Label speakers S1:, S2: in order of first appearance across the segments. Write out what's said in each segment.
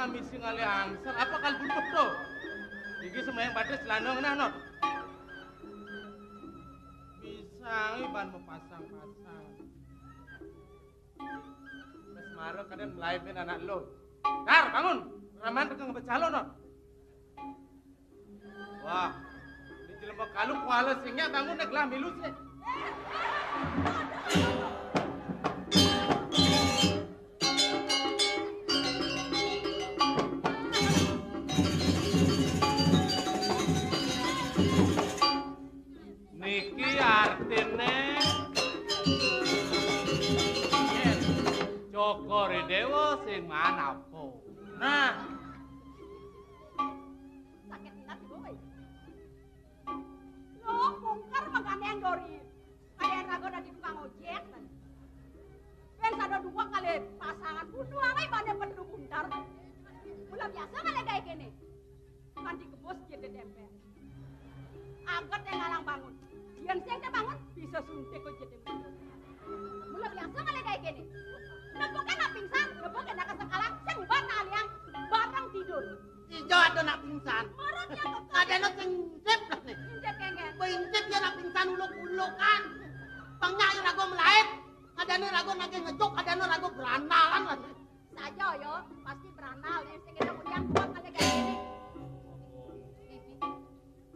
S1: Misi ngali angsar apa kal butuh bro? Iki sembayang batas lanong nanot. Bisa iban mau pasang-pasang. Mas maro kadang melaipin anak lo. Dar bangun, raman tukang becalo not. Wah, di jelembok kalung kuala singnya bangun nek lah milus nih. Niki artine Cokore Dewa sing manapo. Nah,
S2: sakit hati boy. Lo bongkar magane yang dori. kaget yang ngalang bangun. Yang siang dia bangun bisa suntik kok jadi mundur. Mula biasa kali kayak gini. Nebuknya nak pingsan, nebuknya nak kesekalan, sing bata liang bareng tidur.
S3: Ijo ada nak pingsan.
S2: Marutnya kok
S3: Ada no sing intip lah nih.
S2: Incet kengen.
S3: Intip dia nak pingsan uluk-uluk kan. Pangnya ayo rago melahit. Ada nih rago nage ngejok, ada nih rago berandalan lah.
S2: Saja yo, pasti beranal nih sing kita kuliah kuat kali kayak gini. Bibi,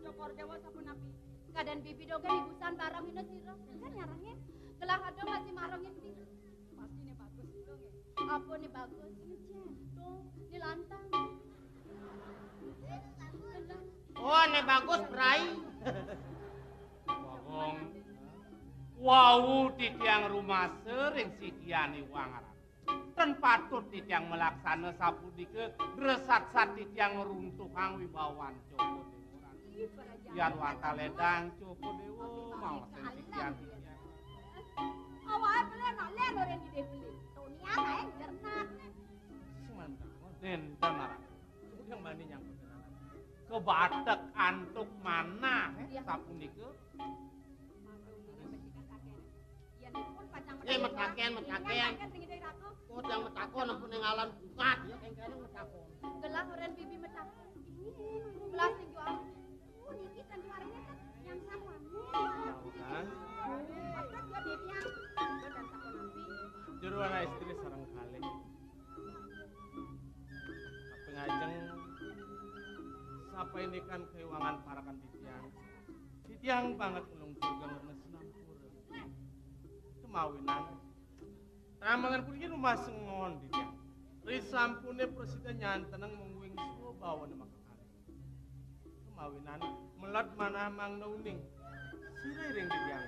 S2: cokor dewa sapu napi. Keadaan bibi dogen ibusan bareng ini siro. Kan nyarangin. Gelah ada masih marongin siro. Pasti nih bagus itu nge. Apa nih bagus? Tuh, di lantang.
S3: Oh, nih bagus, Bray.
S4: Bagong. Wau di tiang rumah sering si Kiani wangaran. Dan patut di tiang melaksana sapudike resat-sat di tiang runtuhang wibawan Joko Dewa. Biar wanta ledang Joko Dewa mau sen si Kiani.
S2: Awalnya beli nak len orang di beli. Tunia kayak jernak.
S1: Seman bangun.
S4: Den tanara.
S1: Yang mani nyangkut.
S4: Kebatek antuk mana sapudike.
S3: Metaken. Kok yang metakon ampun yang ngalan bukat ya kengkene metakon.
S2: Gelah orang bibi metakon. Gelah sing jual. Oh, niki kan juaranya kan yang sama.
S1: Kan?
S2: Patut dia bibi yang dan takon nabi.
S1: Juru anak istri sarang kali. Apa ngajeng sapa ini kan keuangan parakan titiang. Titiang banget ulung surga ngenes nampur. Kemawinan. Ramangan pun ini rumah sengon titiang. Risampune presiden nyantenang mengwing semua bawa nama kakak. Kemawinan melat mana mang nauning. Sirering titiang.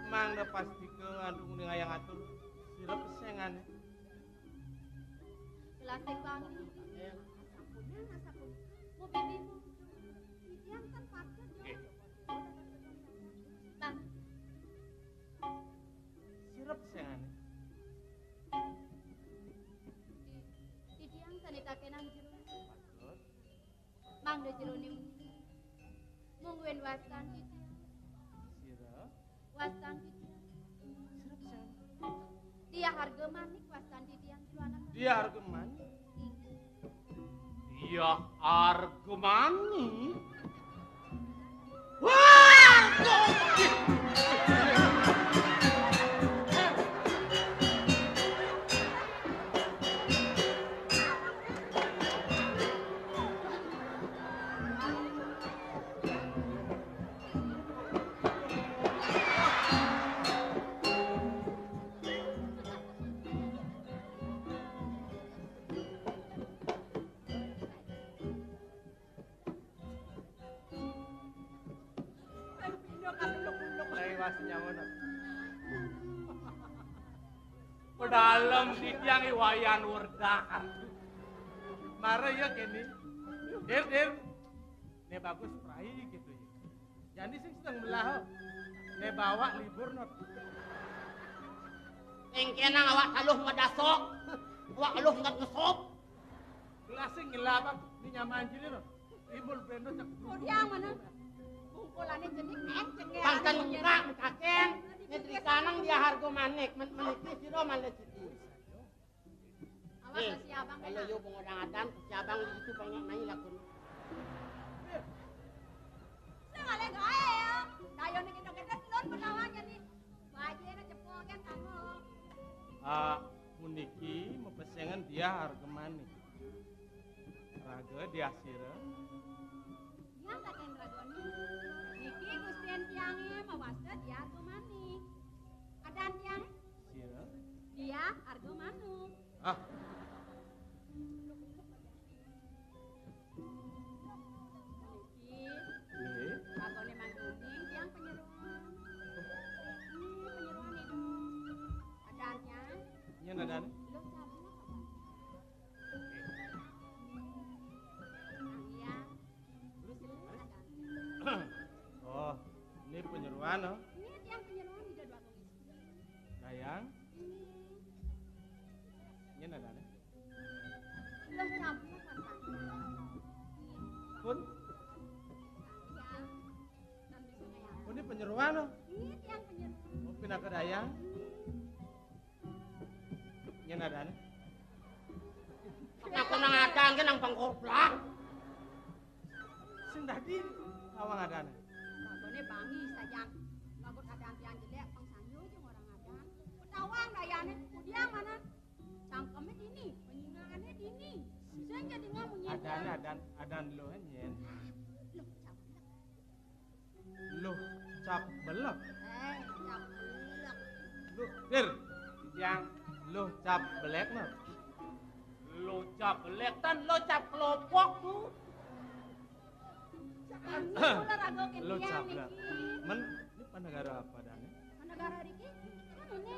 S1: Mang da pasti ke andung uning ayang atur sirap pesengan.
S2: Gelah sing bangi. Sapunya nasapun. Mau bibi mu. Bibian kan patut yo. Tan.
S1: Sirap pesengan.
S2: Didiang sanita kenang jero.
S1: Patut.
S2: Mang de jero ni. Mungguin wasan didiang.
S1: Sirap.
S2: Wasan didiang.
S1: Sirap pesengan.
S2: Dia harga manik wasan didiang jualan.
S1: Dia harga mana?
S4: Dia argemani.
S1: Lewat nyamun.
S4: Pedalem di tiang iwayan werdakar.
S1: Marah ya kini. Der. Ne bagus prai gitu ya. Jadi sing sedang belah. Ne bawa libur not.
S3: Kengkene awak taluh madasok. Awak aluh ngat ngesop.
S1: Gelasing ngelabak di nyaman jadi not. Libur brendo cak.
S2: Oh dia mana? Kumpulannya jenik enceng ya.
S3: Pangkan muka metaken. Netri kanang dia harga manik. Meniki siro malah siti.
S2: Awas ke si abang
S3: Kalau yo pengodang adan, si abang itu pengen nanya lakun.
S2: Sengalnya gae ya. Dayo nih kita telur penawanya nih. Bajenya cepol kan kamu.
S1: Puniki mepesengan dia harga manik. Raga dia sira.
S2: Dia saking ragoni. Niki Gustian tiangnya mawasa dia argo manik. Adan tiang
S1: Sira.
S2: dia argo manuk.
S1: Ah,
S2: Niki
S1: ini.
S2: ragoni mangkuning tiang penyeruan. Penyeruan itu. Adannya
S1: Nya nadan.
S2: lo cabut apa? Iya. Terus adan.
S1: Oh, ini penyeruan oh.
S2: Ini tiang penyeruan tidak dua kali.
S1: Dayang. Nya nadan.
S2: Lo cabut apa?
S1: Pun Sarwana.
S2: Ini tiang penyeru.
S1: Oh, pindah ke dayang. Nyen adan.
S3: Aku nang adan ke nang pangkoplak.
S1: Sing tadi awang adan.
S2: Ragone bangi sayang. Lagut adan tiang jelek pangsanyo jeung orang adan. Ketawang dayane kudiang mana? Cangkeme dini, penyingaannya dini. Saya jadi ngamunyin.
S1: Adan lo nyen.
S2: Loh,
S1: Lo cap
S2: cap
S1: belek.
S2: cap belek.
S1: Lo dir.
S4: Yang
S1: Lo cap belek nah.
S4: lo cap belek dan lo cap kelopok tuh.
S2: Ini pula rago
S1: Lo cap
S2: kentiang
S1: belek.
S2: niki.
S1: Men ini negara apa dan?
S2: Negara Riki, kan ini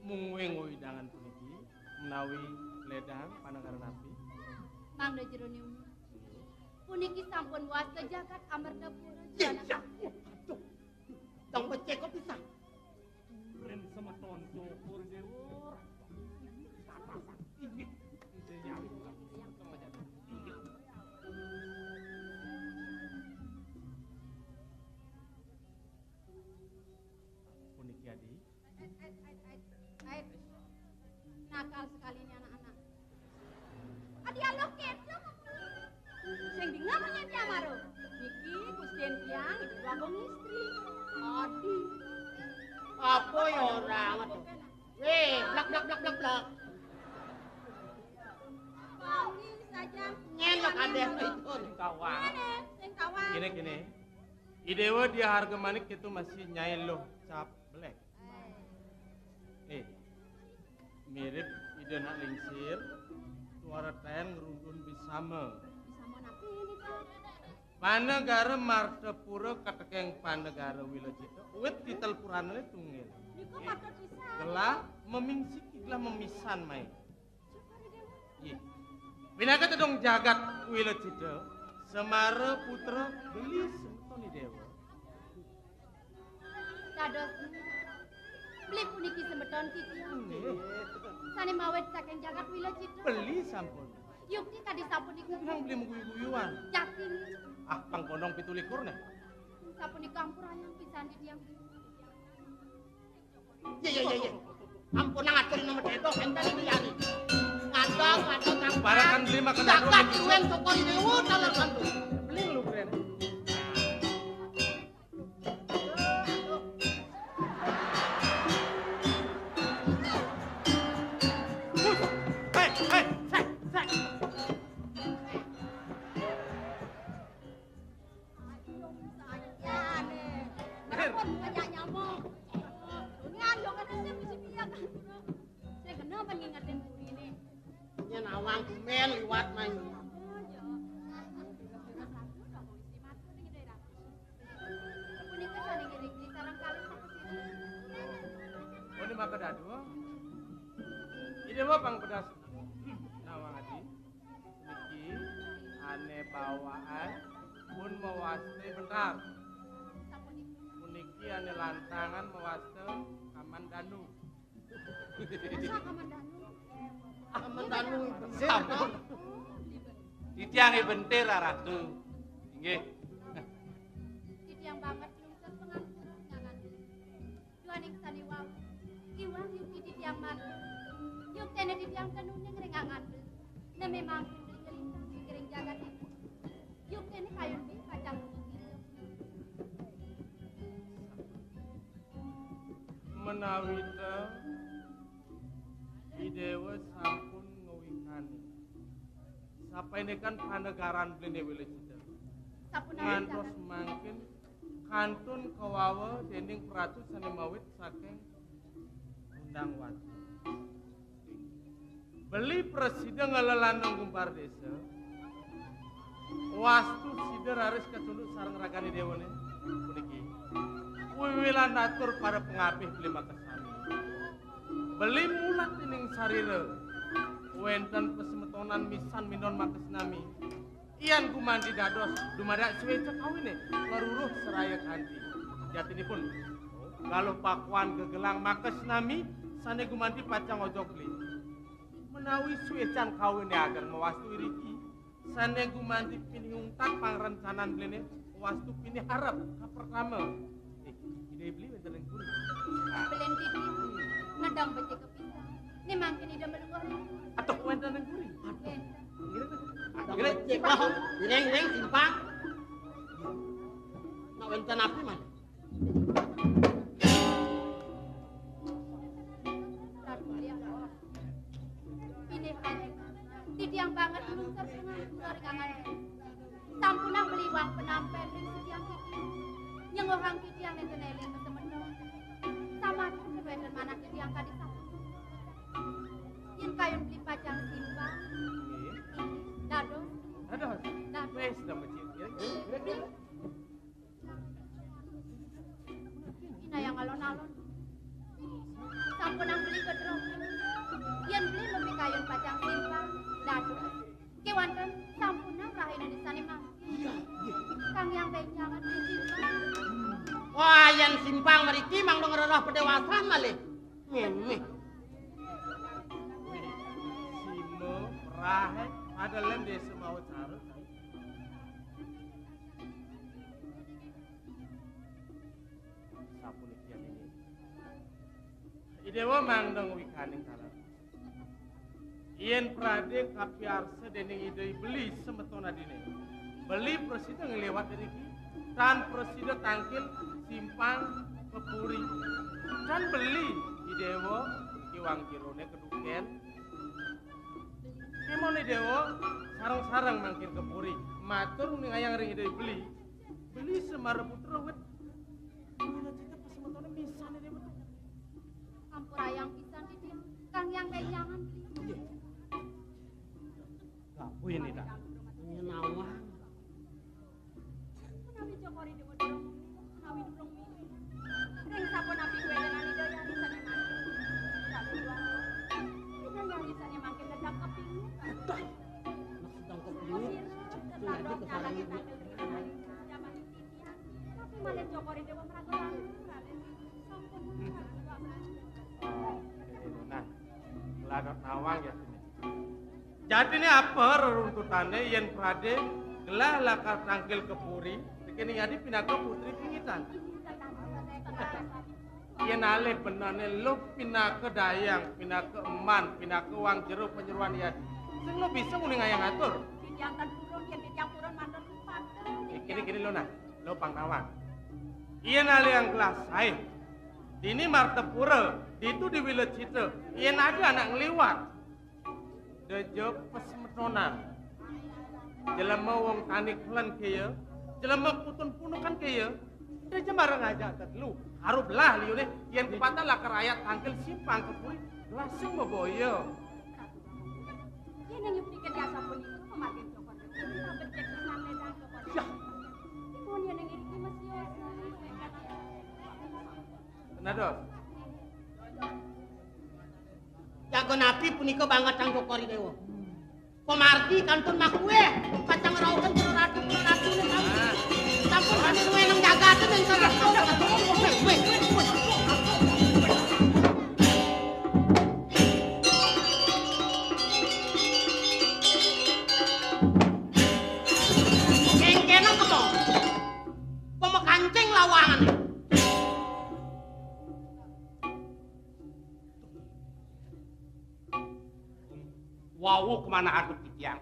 S1: Mungwing widangan puniki menawi ledang panagaran api.
S2: Mangda Jeronium. Puniki sampun wasta jagat Amartapura
S3: Ya,
S2: jana.
S3: ya. Aduh. Tong becek kok bisa.
S4: Ren semeton syukur dewa. Ini nyari.
S1: Puniki adi.
S2: Ait. Nakal sekali ini anak-anak. Adi alok kedo. Sing dengar menyang Amaro. Niki Gusten tiang itu abang istri. Adi.
S3: Apa ya orang aduh. Weh, blak.
S2: Bangi saja.
S3: Ngelok ada itu.
S4: Kawan.
S2: Ini, sing kawan.
S1: Gini. Idewa dia harga manik itu masih nyai lo cap belek. Mirip ide nak lingsir. Suara ten ngerundun bisama.
S2: Bisa mau napi ini kan?
S1: Panegara Martapura katekeng panegara Wilajita. Wit titel purana tunggil.
S2: Niku patut bisa.
S1: Gelah memingsik gelah memisan mai. Ye. Binaka tedong jagat Wilajita. Semara putra beli semetoni dewa.
S2: Dados beli puniki semeton titiang.
S1: Nggih.
S2: Sane mawet saking jagat Wilajita.
S1: Beli sampun.
S2: Yukti tadi sapunika
S1: Bilang beli mengguyu-guyuan.
S2: jatin.
S1: Ah, pangkondong 17 nih.
S2: Sapunika ampur ayang pisan di tiang.
S3: Ya. Ampun nang atur nomor dedo enten liyane. Ngandong kang
S1: Barakan beli makan daging.
S3: jagat ruwen toko dewa taler kantu.
S1: Beli lu keren. Hei, sek.
S2: Sayane. Napun banyak nyamuk. Dunia yo kan sing mesti piye kan. Sing kena pengingetin burine.
S3: Nyen awang kumen liwat main.
S1: Oh, ini maka dadu. Ide mah pang pedas. Nawang adi. Niki ane bawaan pun mewaste bentar. Puniki ane lantangan mewaste kaman danu.
S3: Aman danu
S4: Sama. Ditiangi bentir ratu. Nggih.
S2: Yang banget lungser pengampura ngangan. Juaning sani wau. Iwang yung titiang man. Yung tene titiang kanuneng rengangan. Na memang gelintang pikiring jagat itu. Yung tene kayon bi kacang
S1: Menawi teh idewa sampun ngewikani. Sampai ini kan panegaran beli Wilajita.
S2: sapunawi
S1: Ngantos
S2: jagat.
S1: mangkin kantun kawawa dening pratu sanemawit saking undang watu. Beli presiden ngelelanang gumpar desa. Wastu sider harus ketunduk sarang ragani dewane. Puniki. Wiwilan atur para pengapih beli makasani. Beli mulat dening sarira. Wenten pesemetonan misan minon makasnami. Iyan gumandi dados dumadak suweca kawine ngaruruh seraya kanti. Jatinipun kalau pakuan gegelang makes nami sane gumandi pacang ojok beli. Menawi suwecan kawine agar mewastui riki Sane gumandi pini ungtat pangrencanan blene wastu pini harap ka pertama. Ide beli wenten yang kuring.
S2: Belen Bibi, nadang baca kepisah. Ini mungkin ida meluah.
S1: Atau wenten yang kuring.
S3: Gila, cek lah, direng-reng simpang. Nak wenten api mana?
S2: Ini tidiang banget lungsur kangen. Sampunang beli uang penampen ring setiang kiki. Yang orang kiki yang nenten eling kesemendong. Sama kebetulan mana kiki yang kadi satu. Yang kayun beli pacang simba. Dado.
S1: Ada.
S2: Dado.
S1: Wes dah macam
S2: Ina yang alon-alon. Sampunang beli kedrong. Yang beli lebih kayun pacang simba. Dado. Kewanten sampunang rahinan di sana mah. Kang yang benjangan di simba.
S3: Wah, yang simpang meriki mang dong roh pedewasaan malih. Ngene.
S1: Simo rahe ada lem desa mau cara. Sapu nikian ini. Idewa mang dong wikaning kalah. Ien prade kapiarsa dening ide beli semetona dine. Beli presiden ngelewat dari ki. Tan presiden tangkil simpang kepuri. Dan beli idewo iwang kirone keduken. Kemone dewo sarang-sarang mangkin kepuri. Matur ning ayang ring ide beli. Beli semar putra wet. Mina cita pas semetona misane dewo tuh.
S2: Ampur ayang pisan di dia. Kang yang benjangan beli.
S1: Gapu ini dah.
S3: Ini nawang.
S2: Nabi Jokori dewa dorong. Nawi durung mi. Ring sapo nabi kue dengan ida yang disane mangkin. Tak dua. Ida yang disane mangkin ledak kepingin.
S3: Nak sedang kepingin. Jadi kesalahan ibu.
S2: Tapi malah Jokori dewa meragukan.
S1: Nah, gelagat nawang ya sini. Jadi ini apa reruntutannya yen prade gelah lakar tangkil kepuri dikini adi pindah ke putri pingitan. Yen alih benane lo pindah ke dayang, pindah ke eman, pindah ke wang jeruk penyeruan yadi. Sing lo bisa nguning ayang atur.
S2: Didiangkan burung, yang didiang burung mandor rupat.
S1: Kini lo nah, lo pang nawang. Yen alih yang gelas sain. Dini martepura, itu di wilayah Cita. Yen ada anak ngeliwat. Dejo pesmetonan. Jelema wong tani klan kaya, jelema putun punukan kaya. Dejo bareng aja lu. Haru belah liune yen kupata lah kerayat tangkil simpang kepuri langsung meboyo.
S2: Ini yang nyuplikan di asap pun itu kemarin Jokor. Kita becek senang ledang Jokor.
S1: Ya,
S2: Pun yang ngiriki masih
S1: tenados.
S3: Jago napi punika banget kang Jokori dewa. Pemargi kantun makue, kacang raukan ratu nih kamu. Sampun kami ruwe nang jagaten yang salah Kengkenang keto. Pemekancing lawangan.
S4: Wawu kemana aduk titiang?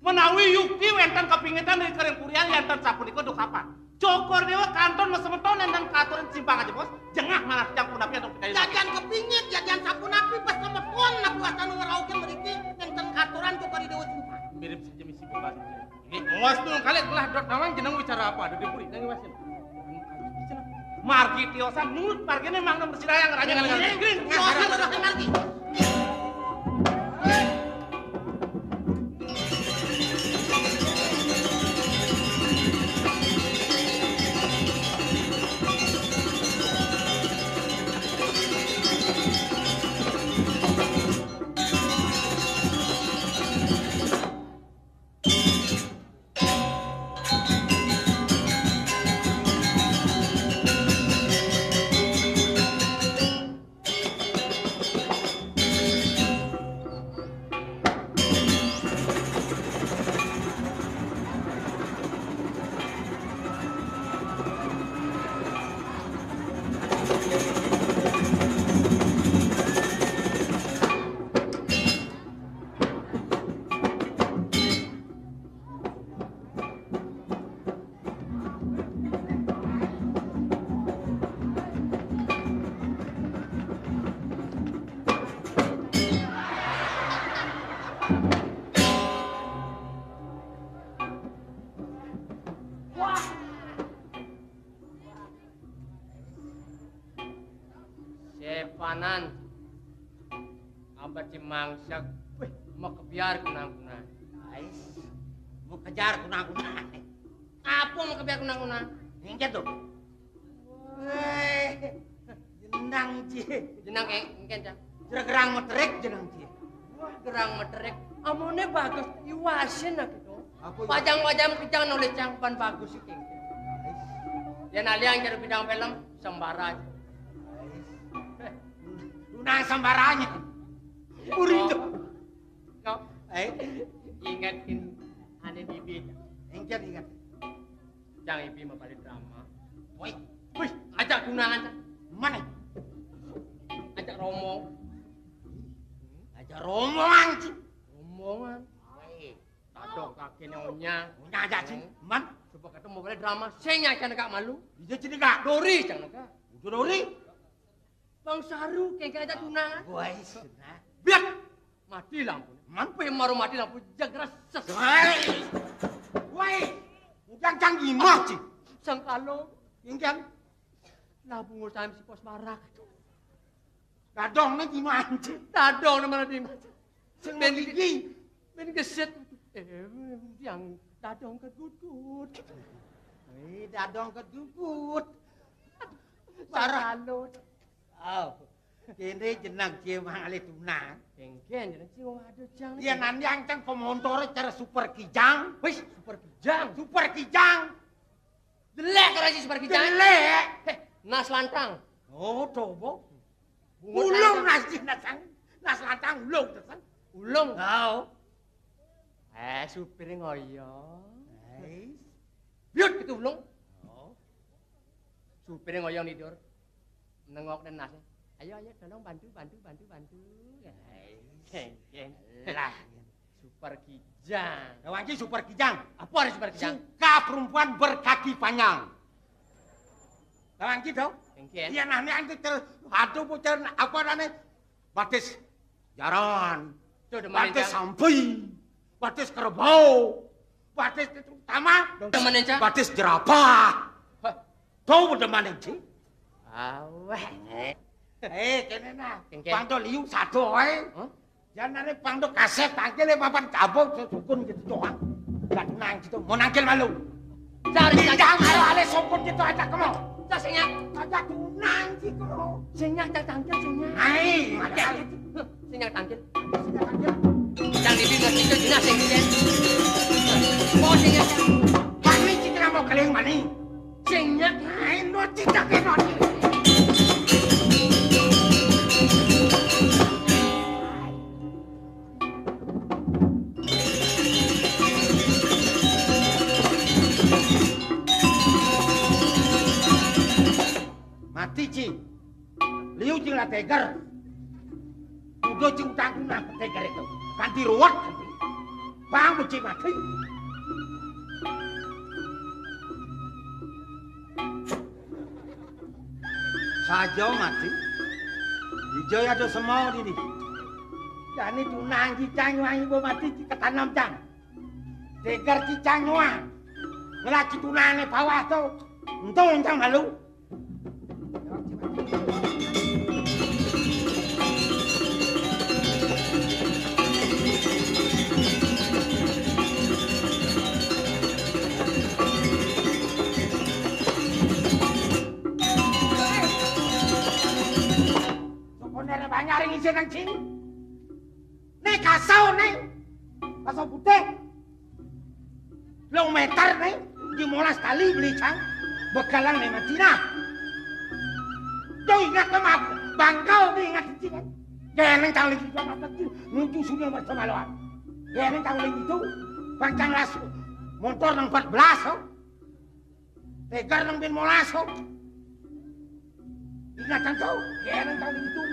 S4: Menawi Yuki wenten kepingitan dari kering kurian yanten sapunika duk kapan? Jokor dewa kanton mesemeton enten katurin simpang aja bos. Jengah mana tiang punapi atau kita
S3: Jajan kepingit, jajan sapu napi pas kemepon napi wasan ngeraukin meriki enten katuran Jokori dewa simpang.
S1: Mirip saja misi bebas. Ini awas tuh kalian telah dot nawang jeneng bicara apa? Ada puri, nang wasin.
S4: margi tiosan nut margine mangna bersidayang raja kalian. Green.
S3: Soalnya udah kenal ki.
S5: Sepanan abad cimangsak mau kebiar kunang-kunang.
S3: Ais, mau kejar kunang-kunang.
S5: Apa mau kebiar kunang-kunang?
S3: Engke tuh. Weh, jenang cie.
S5: Jenang engken cang.
S3: Gerang meterik jenang cie.
S5: Wah gerang meterek. Amone bagus iwasin aku tuh.
S3: Apa ya?
S5: Pajang-pajang kijang nulis cang pan bagus sih engken. Yan aliang jadi bidang film sembara.
S3: Lunang sembaranya. Uri itu.
S5: Kau ingatin ane bibi.
S3: Engke ingat.
S5: Jangan ibi mau balik drama.
S3: Woi,
S5: Wih, ajak tunangan cang.
S3: mana?
S5: Ajak rombong.
S3: Aja rombongan cie.
S5: Rombongan. Tadok kaki nyonya.
S3: Punya aja cie. Man,
S5: Supaya ketemu balik drama. Saya cang gak malu.
S3: dia cie enggak.
S5: Dori cang gak.
S3: Udah dori.
S5: Bang Saru kayak ajak tunangan.
S3: Woi, senang.
S5: Biar mati lampu.
S3: Man,
S5: Pe maru mati lampu jagra ses.
S3: woi, yang canggih mah cie.
S5: Sang kalong
S3: Ingkan,
S5: labung usaham si pos marak.
S3: gadong nih gimana cie?
S5: Tadong na mana di mana.
S3: Sing mau gigi.
S5: Men geset. Yang tadong ketutut.
S3: Dadong kedubut.
S5: Sarah.
S3: Oh, kene jenang cie mang ale tunang.
S5: Kengken jadi sih waduh jang.
S3: Dia nanyang cang pemontore cara super kijang.
S5: Wis super kijang.
S3: Super kijang.
S5: Delek karo si super kijang.
S3: Jelek.
S5: Nas lantang.
S3: Oh, coba.
S5: Bungut
S3: Ulung
S5: lantang.
S3: nas lantang ulung tesan.
S5: Ulung.
S3: Oh.
S5: Supir ngoyo.
S3: Ais.
S5: Biut itu ulung.
S3: Oh.
S5: Supir ngoyo tidur. Nengok dan nasnya. Ayo tolong bantu. Kengken.
S3: Lah.
S5: Super kijang.
S3: Kawan cie super kijang.
S5: Apa ada super kijang?
S3: Suka perempuan berkaki panjang. Kawan cie tau?
S5: Kengken.
S3: Dia nanya itu aduh bocor apa namanya? Batis jaran.
S5: Tuh demen
S3: Batis
S5: cang.
S3: sampai. Batis kerbau. Batis itu utama.
S5: Demen cang.
S3: Batis jerapah. Tahu demen cie?
S5: Aweh.
S3: Kene nah.
S5: Kengken.
S3: Pangdo liu satu wae.
S5: Hah?
S3: Jangan pangdo kaset tangkil papan cabut sukun gitu doang. Gak nang gitu. Mau nangkil malu.
S5: Cari
S3: Tidak ale sukun gitu aja kamu.
S5: Cak senyak.
S3: Aja tunang gitu.
S5: Senyak cak tangkil senyak.
S3: Hai, ada
S5: Senyak tangkil. Cang dibi ngasih ke dina sengken. Oh senyak cang.
S3: Mani citra mau kalian mani.
S5: Senyak.
S3: Hai, no citra ke no. Mati ci. Liu cing lah tegar. Udah cing tanggung nah tegar itu. Ganti ruwet. Bang buci mati. Saja mati. Hijau ada semua di sini. Yani tunang cicang wang ibu mati ketanam cang. Tegar cicang wang. Ngelaci tunangnya bawah tuh. Untung cang malu. Sokonere banyak yang isi nang cing. Nih kasau nih. Kasau putih. Long meter nih. Dimolas kali beli cang. Bekalan nih Madinah. Kau ingat sama bangkau nih ingat cing kan. Jangan tahu lagi juga mata cing. Nuju sudah bersama loan. Jangan tahu lagi itu. Bangkang las motor nang 14 oh. Tegar nang bin molas oh. Ingatan kau. Jangan tahu lagi itu.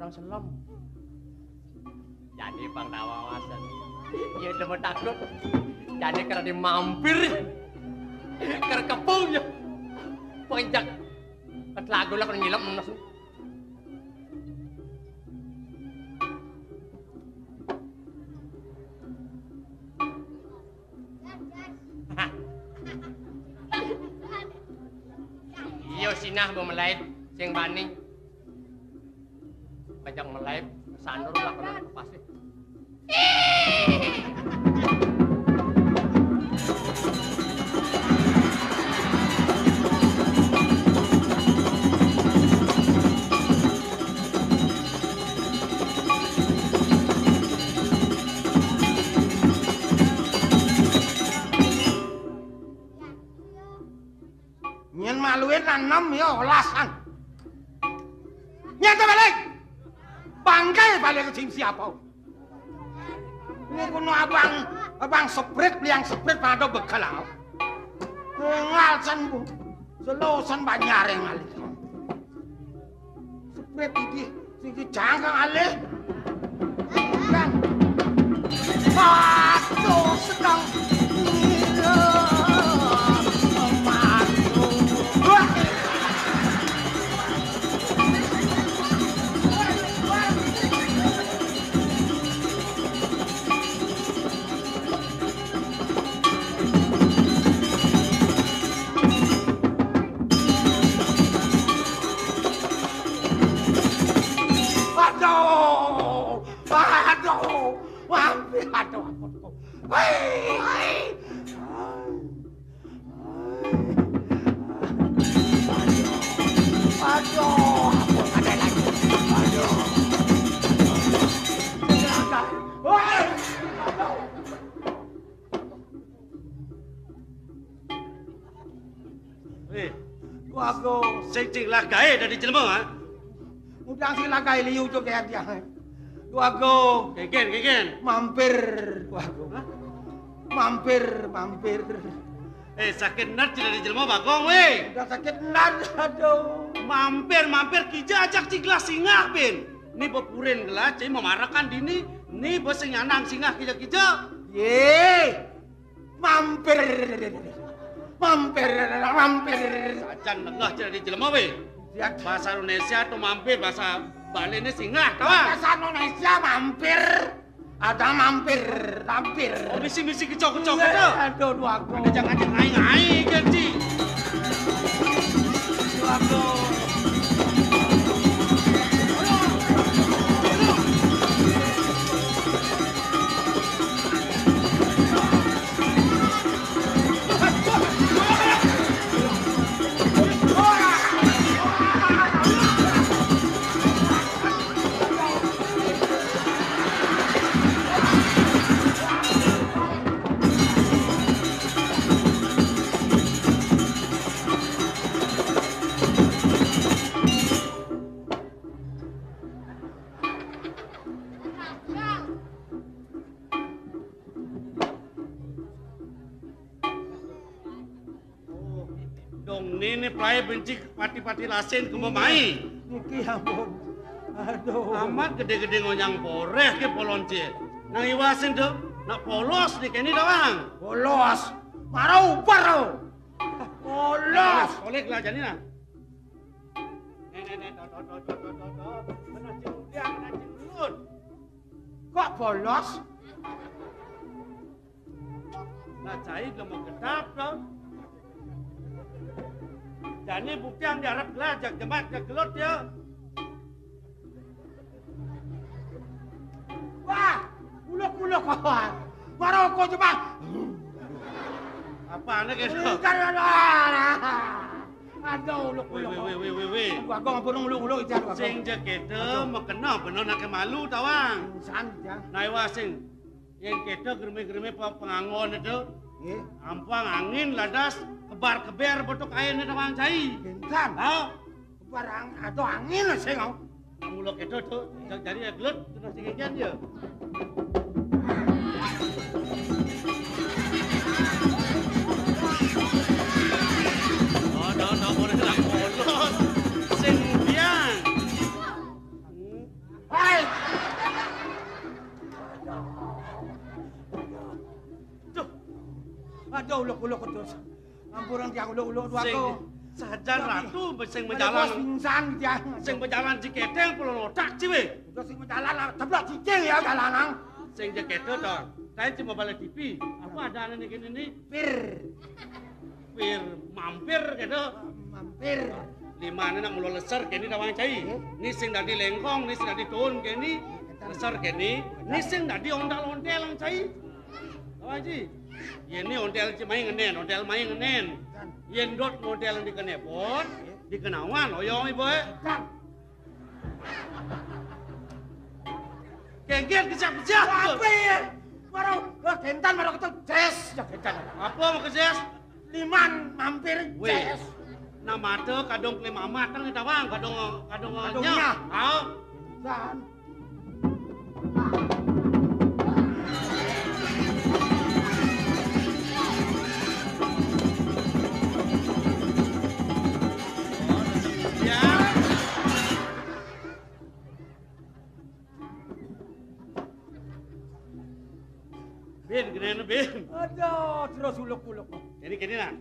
S5: orang selom. Jadi Bang Tawawasan. Ya demen takut. Jadi karena dia mampir. Karena kepung ya. Penjak. Kat lagu lah kalau ngilam langsung. Iyo sinah mau melaid sing bani. Pajak melaid sandur lah kalau pasti.
S3: Nyen maluin nanem ya olasan. Nyata balik. Bangkai balik ke siapa? Ini kuno abang seprit liang seprit pada bekelau. Ngalsan bu, selosan banyare ngalih. Seprit ini sing jangkang alih. Kan. Aduh sedang.
S6: Sing lagae dari jelema ha.
S3: Udang sing lagae liu jo kayak dia. Duago
S6: Kegen.
S3: mampir duago. Mampir.
S6: Sakit nat dari jelema bagong we.
S3: Udah sakit nan aduh.
S6: Mampir kija ajak ciglas singah bin. Ni bepurin gelas cai memarakan dini. Ni bosing anang singah kija.
S3: Ye. Mampir.
S6: Acan nengah dari jelema we. Bahasa Indonesia tu mampir, bahasa Bali ni singah kawan.
S3: Bahasa Indonesia mampir. Ada mampir.
S6: Oh misi kecok-kecok itu.
S3: Aduh duago.
S6: Ada jangan ngai ganti.
S3: Duago.
S6: Ini play benci pati-pati lasen ke memai.
S3: Niki ampun. Aduh.
S6: Amat gede-gede ngonyang poreh ke polonce. Nang iwasin tuh, nak polos nih kini doang.
S3: Polos. Marau upar. Polos.
S6: Oleh lah jadi nah. Menacin ulut.
S3: Kok polos?
S6: Nah cai lemah gedap tuh. Jadi bukti yang diharap gelajak jemaat ke gelut ya.
S3: Wah, uluk kawan. Maroko coba.
S6: Apaan gitu?
S3: Aduh, uluk.
S6: Weh.
S3: Gua ngapun uluk itu.
S6: Sing jekete mekena bener nak malu tawang.
S3: San ya.
S6: Naiwa sing yang kita germe-germe pengangon itu.
S3: Nggih.
S6: Ampang angin ladas kebar-keber botok air ni tawang cai.
S3: Pintan.
S6: Ha?
S3: Barang atau angin sing.
S6: Muluk itu tuh jadi gelut terus singian dia.
S3: Aduh, uluk-uluk terus. Ampuran tiang uluk-uluk tu
S6: Sing
S3: aku.
S6: sajan ratu sing
S3: Bos
S6: berjalan.
S3: pingsan tiang.
S6: Sing berjalan jiketeng pelon otak ciwe.
S3: Udah sing jalan lah, teblak cicing ya jalanan.
S6: Sing jekete to. Saya cuma balik TV. Apa ada ini gini nih?
S3: Pir,
S6: Mampir gitu.
S3: mampir.
S6: Lima ini nak mulu leser kini dawang cai. Ni sing dadi lengkong, ni sing dadi tun kini. Leser kini. Ni sing dadi ondal-ondel lang cai. Dawang ji. Ini ondel ci main ngenen, ondel main ngenen. Yen dot model di kenepot, di kenawan oyong ibu. Kengket kejap-kejap.
S3: Apa ya? Baru, kentan baru ketemu Jess. Ya kentan.
S6: Apa mau kejes?
S3: Liman mampir
S6: Weh,
S3: Jess.
S6: nama tu kadung kelima amat kan kita bang, kadung
S3: Kadungnya.
S6: nya. Tahu?
S3: Dan
S6: Ya. Bin, kena bin.
S3: aduh, terus uluk-uluk.
S6: Kini nak.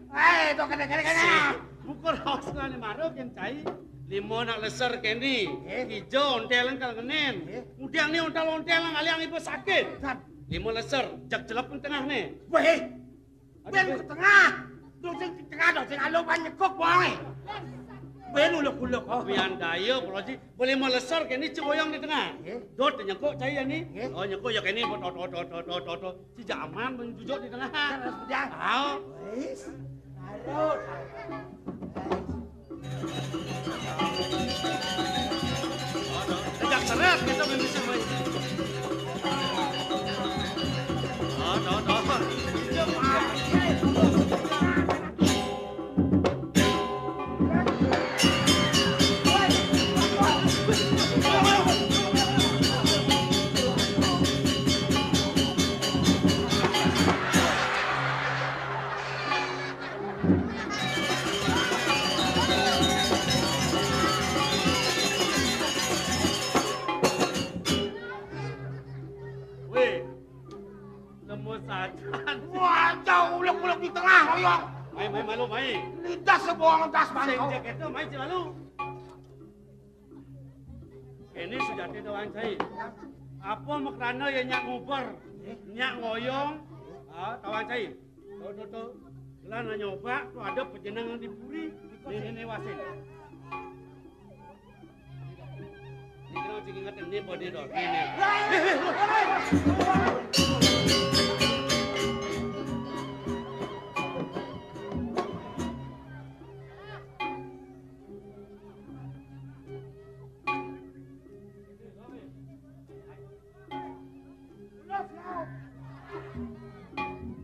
S3: Tu kena.
S6: Bukan hoax lah ni maru kan cai. Limo nak leser kini. Hijau ontelan kalau kenen. Udiang ni ontelan aliang ibu sakit.
S3: Dan,
S6: Limo leser, jak celap di tengah ni.
S3: weh, ben ke tengah. Dong sing di tengah dong, sing alo banyak kok bohong. Ben uluk-uluk.
S6: Bian daya poloji. Boleh mau leser kini ciboyong di tengah. Dot nyekok cai ni. Oh nyekok ya kini tot. Si jaman menjujuk di tengah.
S3: Terus dia.
S6: Tahu?
S3: Wes, taruh.
S6: Sejak seret kita bisa main. Weh, lemu sajan.
S3: Wah, jauh uluk-uluk di tengah, oyong.
S6: Main malu main.
S3: Lidah sebohong das
S6: Sing
S3: bangkau.
S6: jaket tu main malu. Ini sudah tidak orang saya. Apa makrana yang nyak nguber, nyak ngoyong, kawan saya. Tuh. Kelan nyoba, tu ada pejenangan di puri. Ini wasit. Ini kena cik ingat ini body dog. Ini.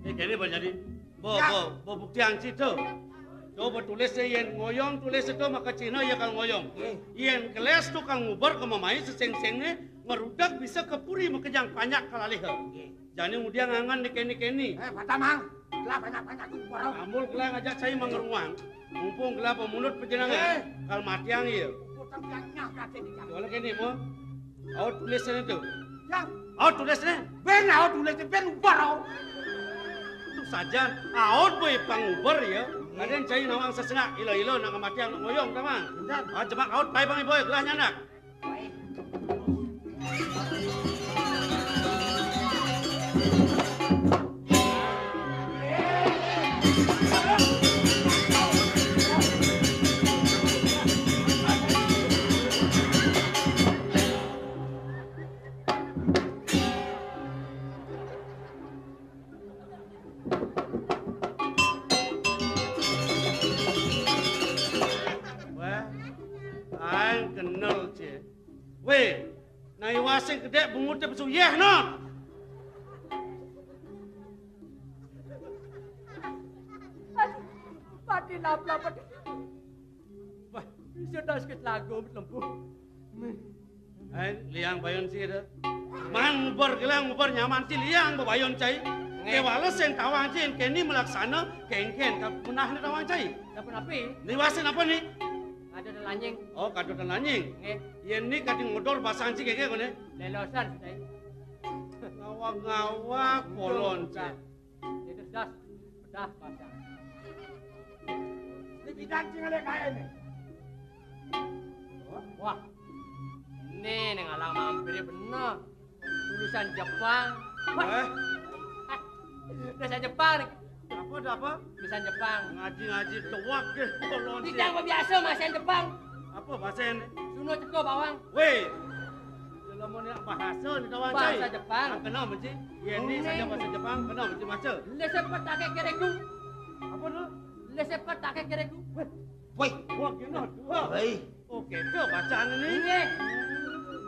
S6: Kini berjadi. Bo bukti angci tu. Coba tulis yen ngoyong tulis itu maka Cina ya kang ngoyong. Yen keles tu kang ngubar ke mamai seseng-sengnya ngerudak bisa ke puri makejang banyak kalalih. Jadi kemudian ngangan di keni.
S3: Patamang, lah banyak-banyak ku borong.
S6: Amul kela ngajak saya mengeruang. Mumpung kela pemunut penjenangan. Kal matiang iya.
S3: Utang tiangnya kate di jam.
S6: Soalnya kini mo. Awak tulisnya itu.
S3: Yang,
S6: Awak tulisnya.
S3: ben aku tulis ben borong.
S6: Itu saja. Awak boy pangubar ya. Kadang cai nawang sesengak. Ilo nak matiang nak ngoyong tamang. Jemak awak pai bang boy gelah nyanak. Kenal je. Weh, nai wasing kedek bungut dia besuyeh no.
S5: Pati napla pati. Wah, bisa dah sikit lagu lembu.
S6: Liang bayon si ada. Man ngubar nyaman si liang bayon cai. Kewala sen tawang cai kini melaksana kengken tak punah ni tawang cai.
S5: Dapun api?
S6: Ni wasin apa ni?
S5: Ada dan lanying.
S6: Oh, kado dan lanying.
S5: Nge,
S6: Yen ni kadang ngodor basang si keke kone.
S5: lelosan sudah.
S6: Ngawak kolon cai.
S5: Itu das. Dah, pasang.
S3: Di bidan sing ale kae ini.
S5: Wah, ini nih ngalang mampir bener. Lulusan Jepang. Wah, lulusan Jepang nih.
S6: Apa?
S5: Lulusan Jepang.
S6: Ngaji-ngaji tuak ke kolon.
S5: Tidak apa biasa bahasa Jepang.
S6: Apa bahasa ini?
S5: Suno ceko bawang.
S6: Weh. Dalam mana bahasa ni kawan cai?
S5: Bahasa Jepang.
S6: Kenal mesti. Ini saja bahasa Jepang. Kenal mesti macam.
S5: Lesepat tak kereku.
S6: Apa tu?
S5: Lesepat tak kereku.
S3: Woi,
S6: Wah, kena dua.
S3: hei.
S6: Oh, kita bacaan ini.
S5: Ini.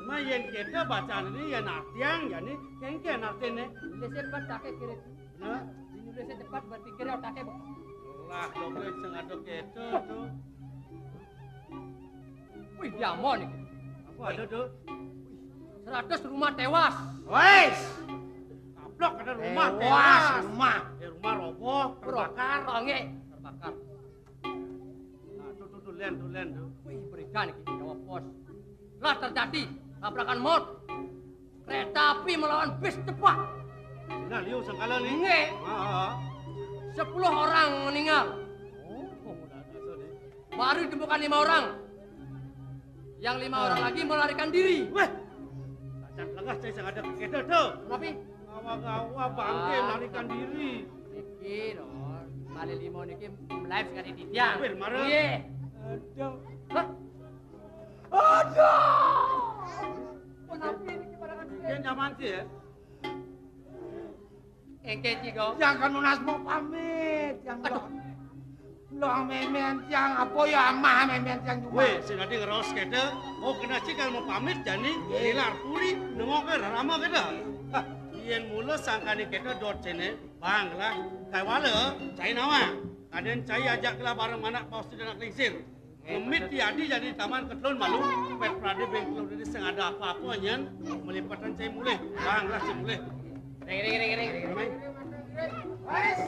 S6: Main kita bacaan ini yang artiang, yang ni kengken artinya.
S5: Lesepat tak kereku.
S6: Nah,
S5: Indonesia cepat berpikir otaknya.
S6: lah doge sengaja kita tu.
S5: Wih, diamon nih.
S6: Apa ada tu?
S5: 100 rumah tewas.
S3: Wes.
S6: Kaplok ada rumah
S3: Tewas rumah.
S6: Rumah roboh, terbakar.
S5: Terbakar. Terbakar.
S6: Nah, tu len tu.
S5: Wih, berikan nih jawab pos. Telah terjadi tabrakan maut. Kereta api melawan bis cepat.
S6: Nah, liu sengkala ni.
S5: Nge.
S6: Ah.
S5: 10 orang meninggal.
S6: Oh, dah masuk ni.
S5: Baru ditemukan 5 orang. Yang 5 orang lagi melarikan diri.
S6: Weh. Macam legas saya sengaja kita tu.
S5: Tapi
S6: Awak-awak bangke melarikan diri.
S5: Niki dong, Bali Limo niki live sekali di tiang.
S6: Weh, marah.
S5: Iya.
S3: Aduh.
S5: Hah?
S3: Aduh.
S5: Kenapa ini barangan
S6: Dia nyaman sih ya.
S5: engke cigo.
S3: Yang kan lunas mau pamit, yang lo memen yang apa ya amah memen yang juga.
S6: Weh, si nanti ngeros kita. Oh, kena cikal mau pamit jadi hilar puri nengok ke rama kita. Ian mula sangkani kita dot sini. Bang lah, kai wala, cai nawa. Kadang cai ajak kelah bareng mana paus tidak nak lingsir. Ngemit diadi jadi taman ketelun malu. Pet prade bengkel ini sengada apa-apa nyen. Melipatan cai mulai. Bang lah cai mulai.
S5: Ring.
S6: Ramai.
S3: Wes.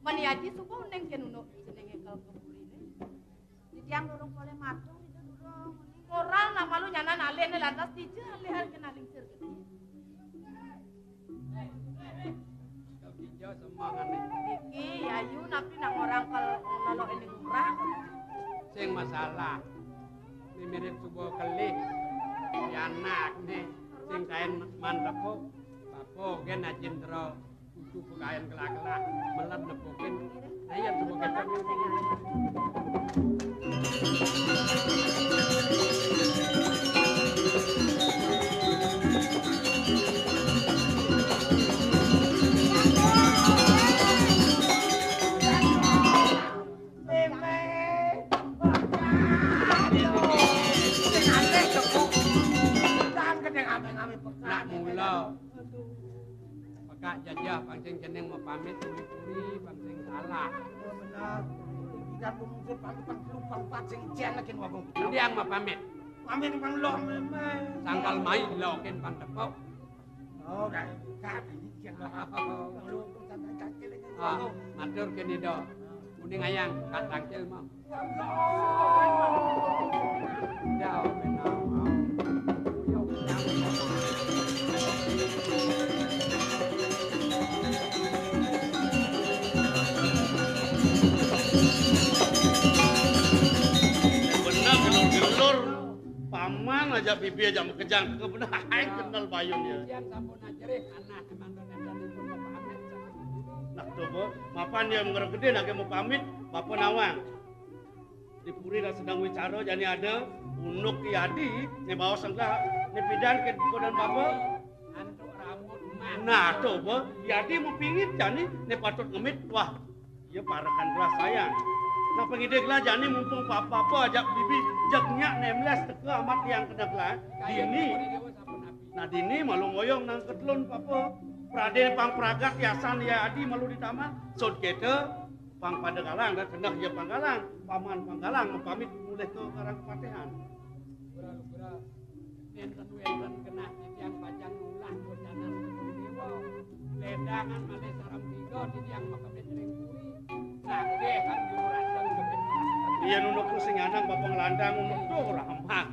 S2: Maniaji suku neng kenuno jenenge kal kepurine. Di tiang dorong boleh matung itu dorong. Orang nama lu nyanan alih ne lantas tije alih hal kena lingsir gitu.
S6: Hijau semangat ni.
S2: Iki ayu napi nang orang kal lolo ini murah.
S4: Sing masalah ini mirip sebuah kelih di anak nih sing kain mandepo papo gen ajin tero kudu pekain kelak-kelak melet nepokin ayo sebuah kita nak mula pekak jajah pancing jeneng mau pamit puri-puri pancing salah
S3: Benar. Kita muncul pagi-pagi lupa pacing jen lagi ngomong.
S4: diang mau pamit
S3: Pamit mang lo memang.
S4: sangkal mai lokin pandepok
S3: Oh, kan ini jen lo. Lu santai kaki lagi.
S4: matur kene do kuning ayang kadang cil mau jauh menang
S6: Benar gelur-gelur. Paman aja bibi aja mau kejang ke benar kenal bayunnya.
S4: yang sampun ajarin anak mantan dan pun mau pamit
S6: Nah tuh bo, mapan dia mengerok gede nak mau pamit, bapa nawang. Di puri dah sedang bicara jadi ada unuk tiadi, ni bawa sangka ni pidan ke kodan bapa.
S4: antuk rambut man
S6: Nah tuh bo, tiadi mau pingit jadi ni patut ngemit wah. ya parakan kelas sayang. Nah pengidik lah jani mumpung papa ajak bibi jaknya nemles teke amat yang kena kelas. Dini. Nah dini malu ngoyong nang ketlun papa. Praden pang pragat yasan ya adi malu di taman. Sod kete pang pada galang dan kendak ya pang galang. Paman pang galang pamit mulai ke karang kepatehan.
S5: Bura-bura enten kena titiang pajang nulah bocanan dewa. Lendangan malih sarem tiga titiang makabet lengkuri. Nagehan diurandang kebet.
S6: Iya nunuk ku sing anang bapak ngelandang nunuk tuh ramah.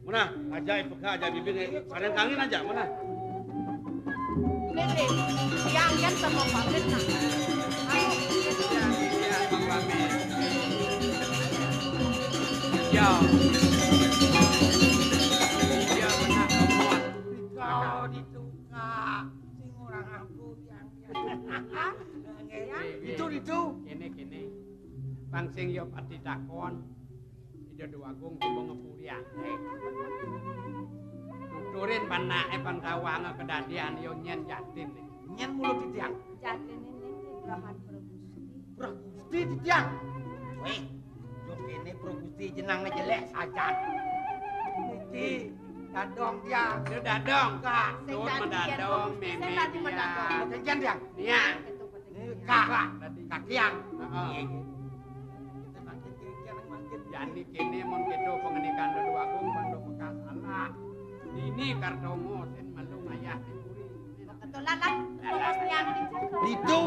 S6: Mana aja ipeka aja bibir sareng kangin aja mana.
S2: Nih, yang kan sama pamit nah. Ayo,
S5: Ya, Bang Pamit. Ya. Iya benar kamu.
S3: Kau ditukar sing orang aku yang itu
S5: Kene. Bang sing yo pati takon. Ijo Dewagung coba ngepuriake. Tuturin panake pan kawange kedadian yo nyen jatin.
S3: nyen mulut titiang.
S2: Jatin ini Gerahan Pragusti.
S3: Pragusti titiang. Weh, yo kene Pragusti jenangnya jelek saja. Niki dadong dia.
S5: Yo dadong.
S3: Kak,
S5: Tut mendadong
S2: Saya
S5: meme
S2: tadi
S5: dia.
S2: mendadong.
S3: kencan dia.
S5: Iya.
S3: Kakak, kakiang.
S5: Heeh.
S3: Kita makin kikian makin.
S5: Jadi kene mon kedo pengenikan Dewagung pando bekas salah. Dini Kartomo sen malu ngayah tipuri.
S2: Kebetulan lah, fokusnya anu dijaga.
S3: Itu